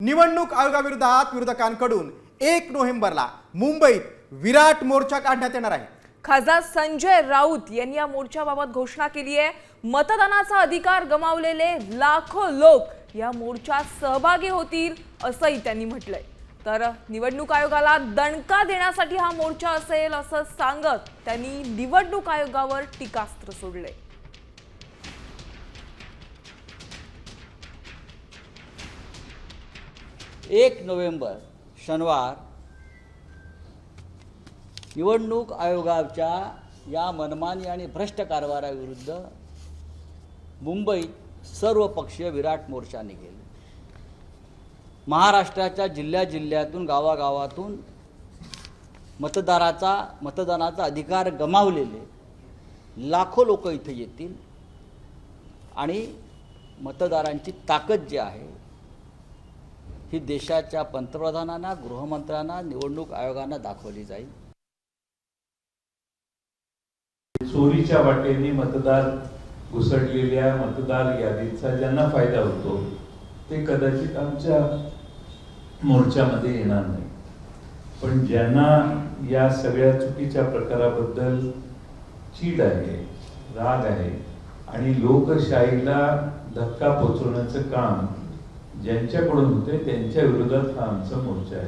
निवडणूक आयोगाविरोधात विरोधकांकडून 1 नोव्हेंबरला मुंबईत विराट मोर्चा काढण्यात येणार आहे। खासदार संजय राऊत यांनी या मोर्चाबाबत घोषणा केली आहे। मतदानाचा अधिकार गमावलेले लाखो लोक या मोर्चात सहभागी होतील असंही त्यांनी म्हटलंय। तर निवडणूक आयोगाला दणका देण्यासाठी हा मोर्चा असेल असं सांगत त्यांनी निवडणूक आयोगावर टीकास्त्र सोडले। 1 नोव्हेंबर शनिवार निवडणूक आयोगाच्या या मनमानी आणि भ्रष्ट कारभाराविरुद्ध मुंबईत सर्वपक्षीय विराट मोर्चा निघेल। महाराष्ट्राच्या जिल्ह्यातून गावागावातून मतदानाचा अधिकार गमावलेले लाखो लोक इथे येतील आणि मतदारांची ताकद जी आहे ही देशाच्या पंतप्रधानांना, गृहमंत्र्यांना, निवडणूक आयोगांना दाखवली जाईल। चोरीच्या वाटेने मतदार घुसडलेल्या मतदार यादीचा ज्यांना फायदा होतो ते कदाचित आमच्या मोर्चामध्ये येणार नाही, पण ज्यांना या सगळ्या चुकीच्या प्रकाराबद्दल चीड आहे, राग आहे आणि लोकशाहीला धक्का पोहोचवण्याचं काम ज्यांच्याकडून होते त्यांच्या विरोधात हा आमचा मोर्चा आहे।